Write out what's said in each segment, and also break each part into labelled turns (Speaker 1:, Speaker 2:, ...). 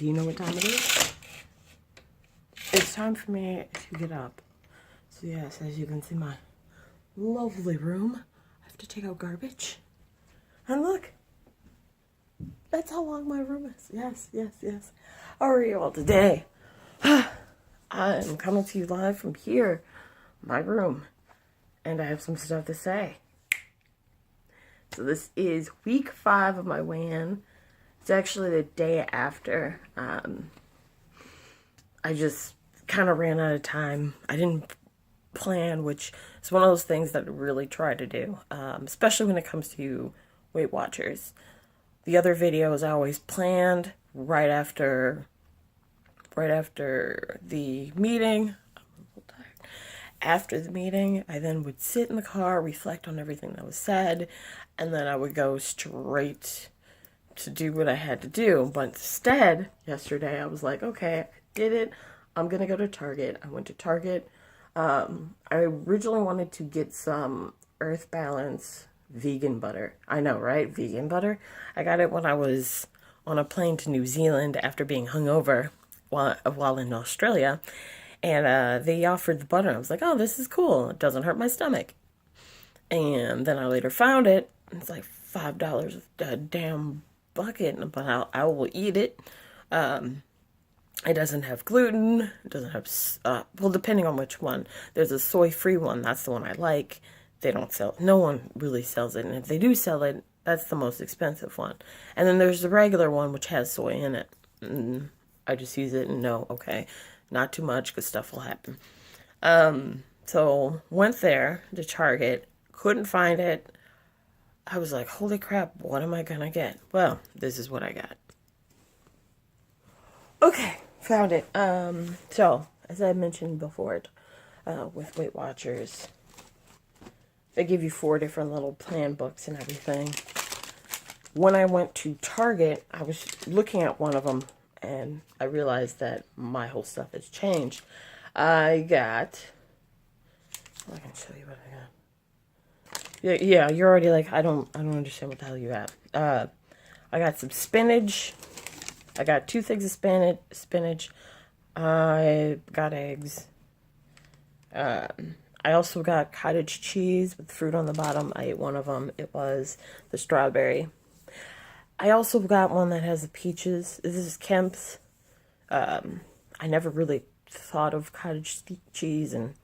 Speaker 1: do you know what time it is? It's time for me to get up. So yes, as you can see, my lovely room. I have to take out garbage. And look, that's how long my room is. Yes, yes, yes. How are you all today? I'm coming to you live from here, my room. And I have some stuff to say. So this is week 5 of my WAN. It's actually the day after. I just kind of ran out of time. I didn't plan, which is one of those things that I really try to do, especially when it comes to Weight Watchers. The other videos I always planned right after the meeting. I'm a little tired. After the meeting, I then would sit in the car, reflect on everything that was said, and then I would go straight to do what I had to do. But instead, yesterday, I was like, okay, I did it. I'm going to go to Target. I went to Target. I originally wanted to get some Earth Balance vegan butter. I know, right? Vegan butter. I got it when I was on a plane to New Zealand after being hungover while in Australia. And they offered the butter. I was like, oh, this is cool. It doesn't hurt my stomach. And then I later found it. It's like $5 a damn bucket, but I will eat it. It doesn't have gluten. It doesn't have, well, depending on which one. There's a soy-free one. That's the one I like. They don't sell, no one really sells it. And if they do sell it, that's the most expensive one. And then there's the regular one, which has soy in it. And I just use it and know, okay, not too much because stuff will happen. So went there to Target, couldn't find it. I was like, holy crap, what am I going to get? Well, this is what I got. Okay, found it. So, as I mentioned before, with Weight Watchers, they give you 4 different little plan books and everything. When I went to Target, I was looking at one of them, and I realized that my whole stuff has changed. I can show you what I got. Yeah, you're already like, I don't understand what the hell you got. I got some spinach. I got 2 things of spinach. I got eggs. I also got cottage cheese with fruit on the bottom. I ate one of them. It was the strawberry. I also got one that has the peaches. This is Kemp's. I never really thought of cottage cheese and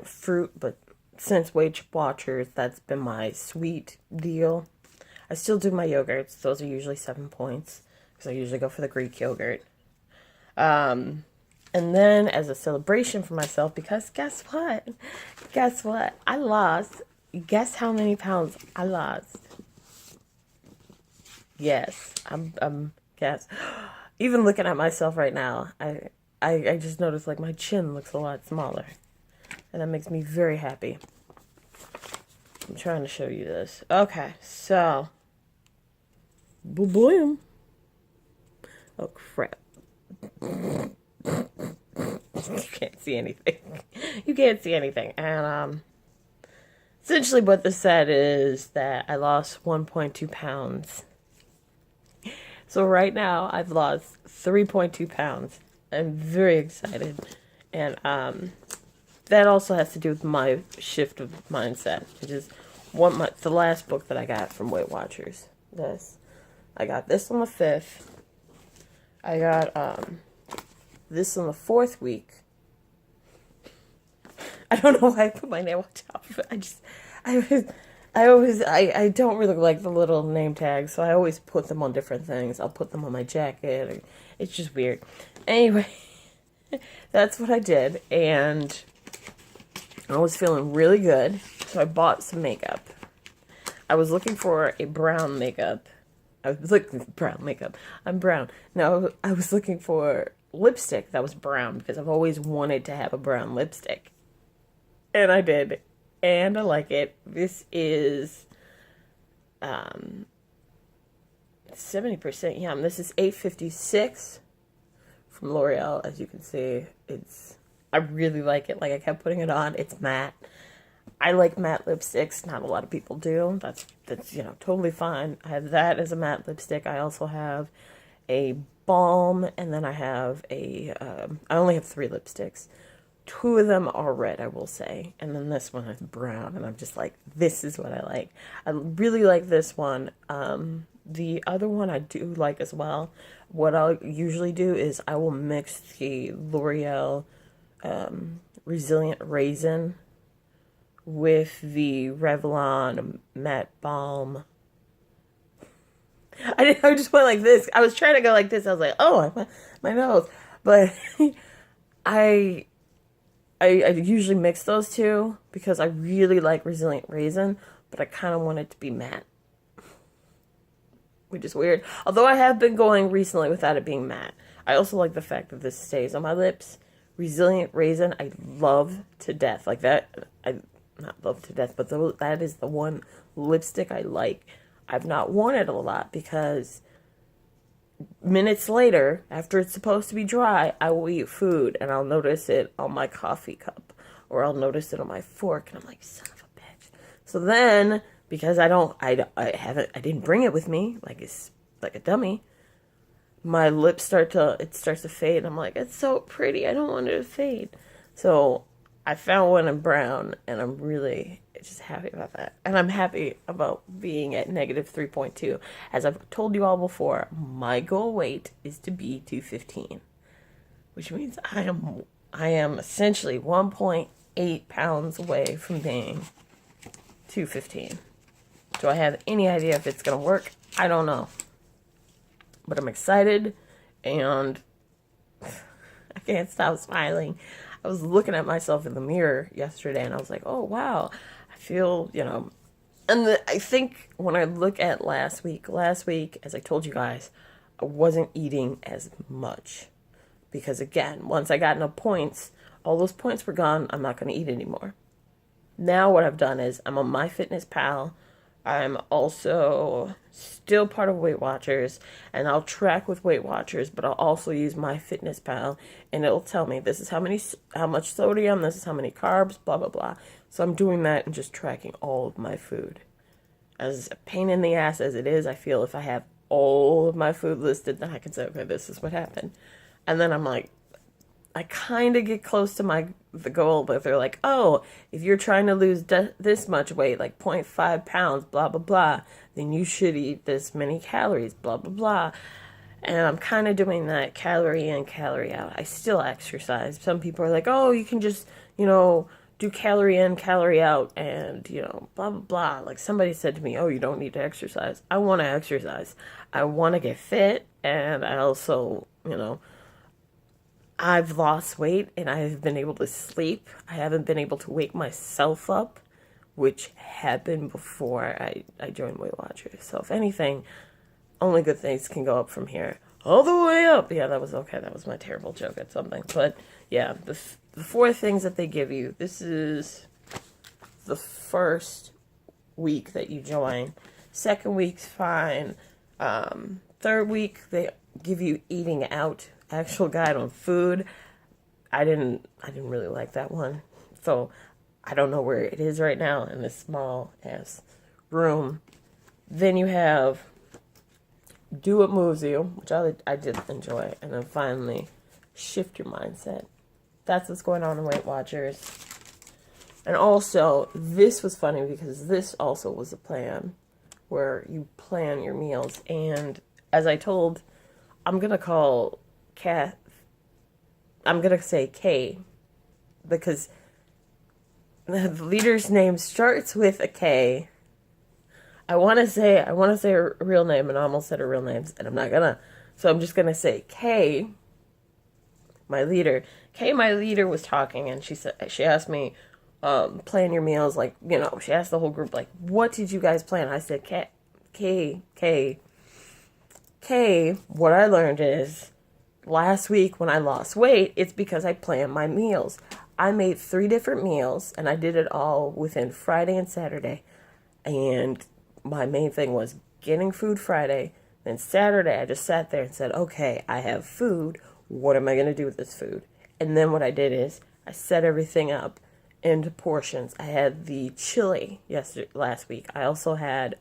Speaker 1: fruit, but since Weight Watchers, that's been my sweet deal. I still do my yogurts. Those are usually 7 points, because I usually go for the Greek yogurt. And then, as a celebration for myself, because guess what? Guess what? I lost. Guess how many pounds I lost? Yes, guess. Even looking at myself right now, I just noticed like my chin looks a lot smaller. And that makes me very happy. I'm trying to show you this. Okay, so. Boom. Oh, crap. You can't see anything. You can't see anything. And, essentially what this said is that I lost 1.2 pounds. So right now, I've lost 3.2 pounds. I'm very excited. And, that also has to do with my shift of mindset, which is the last book that I got from Weight Watchers. I got this on the 5th. I got this on the 4th week. I don't know why I put my name on top of it. I don't really like the little name tags, so I always put them on different things. I'll put them on my jacket. It's just weird. Anyway, that's what I did, and I was feeling really good, so I bought some makeup. I was looking for a brown makeup. I'm brown. No, I was looking for lipstick that was brown, because I've always wanted to have a brown lipstick. And I did. And I like it. This is 70% yum. This is 856 from L'Oreal. As you can see, I really like it. Like, I kept putting it on. It's matte. I like matte lipsticks. Not a lot of people do. That's totally fine. I have that as a matte lipstick. I also have a balm, and then I have I only have 3 lipsticks. 2 of them are red, I will say, and then this one is brown, and I'm just like, this is what I like. I really like this one. The other one I do like as well. What I'll usually do is I will mix the L'Oreal Resilient Raisin with the Revlon Matte Balm. I just went like this. I was trying to go like this. I was like, oh, my nose. But I usually mix those two because I really like Resilient Raisin, but I kind of want it to be matte, which is weird. Although I have been going recently without it being matte. I also like the fact that this stays on my lips. Resilient Raisin, I love to death. Like that, I not love to death, but that is the one lipstick I like. I've not worn it a lot because minutes later, after it's supposed to be dry, I will eat food and I'll notice it on my coffee cup or I'll notice it on my fork and I'm like, son of a bitch. So then, because I didn't bring it with me, it's like a dummy, my lips starts to fade and I'm like, it's so pretty, I don't want it to fade. So I found one in brown and I'm really just happy about that. And I'm happy about being at negative 3.2. As I've told you all before, my goal weight is to be 215, which means I am essentially 1.8 pounds away from being 215. Do I have any idea if it's going to work? I don't know. But I'm excited and I can't stop smiling. I was looking at myself in the mirror yesterday and I was like, oh, wow. I feel, and I think when I look at last week, as I told you guys, I wasn't eating as much. Because again, once I got enough points, all those points were gone. I'm not going to eat anymore. Now what I've done is I'm on MyFitnessPal. I'm also still part of Weight Watchers, and I'll track with Weight Watchers, but I'll also use MyFitnessPal, and it'll tell me this is how much sodium, this is how many carbs, blah, blah, blah. So I'm doing that and just tracking all of my food. As a pain in the ass as it is, I feel if I have all of my food listed, then I can say, okay, this is what happened. And then I'm like, I kind of get close to the goal, but they're like, oh, if you're trying to lose this much weight, like 0.5 pounds, blah, blah, blah, then you should eat this many calories, blah, blah, blah. And I'm kind of doing that calorie in, calorie out. I still exercise. Some people are like, oh, you can just, do calorie in, calorie out, and, blah, blah, blah. Like somebody said to me, oh, you don't need to exercise. I want to exercise. I want to get fit, and I also, I've lost weight and I've been able to sleep. I haven't been able to wake myself up, which happened before I joined Weight Watchers. So if anything, only good things can go up from here. All the way up. Yeah, that was okay. That was my terrible joke at something. But yeah, the 4 things that they give you. This is the first week that you join. Second week's fine. Third week, they give you eating out. Actual guide on food. I didn't really like that one. So I don't know where it is right now in this small ass room. Then you have Do What Moves You, which I did enjoy. And then finally, Shift Your Mindset. That's what's going on in Weight Watchers. And also, this was funny because this also was a plan where you plan your meals. And as I told, I'm going to call I'm going to say K because the leader's name starts with a K. I want to say her real name, and I almost said her real name, and I'm not going to. So I'm just going to say K, my leader. K, my leader, was talking, and she asked me, plan your meals, she asked the whole group, what did you guys plan? I said, K, what I learned is, last week when I lost weight, it's because I planned my meals. I made 3 different meals, and I did it all within Friday and Saturday. And my main thing was getting food Friday. Then Saturday, I just sat there and said, okay, I have food. What am I going to do with this food? And then what I did is I set everything up into portions. I had the chili last week. I also had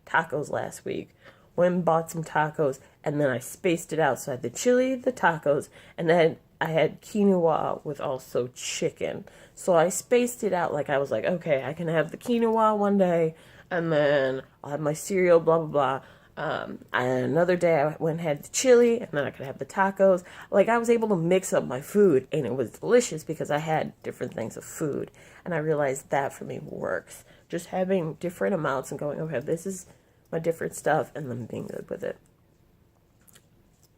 Speaker 1: tacos last week. Went and bought some tacos, and then I spaced it out. So I had the chili, the tacos, and then I had quinoa with also chicken. So I spaced it out. Like, I was like, okay, I can have the quinoa one day, and then I'll have my cereal, blah, blah, blah. And another day I went and had the chili, and then I could have the tacos. Like, I was able to mix up my food, and it was delicious because I had different things of food. And I realized that for me works. Just having different amounts and going, okay, this is my different stuff, and then being good with it.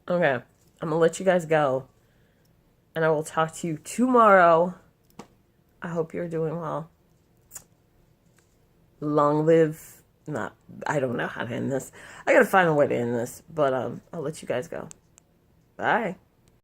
Speaker 1: Okay, I'm gonna let you guys go, and I will talk to you tomorrow. I hope you're doing well. Long live, not, I don't know how to end this. I gotta find a way to end this, but I'll let you guys go. Bye.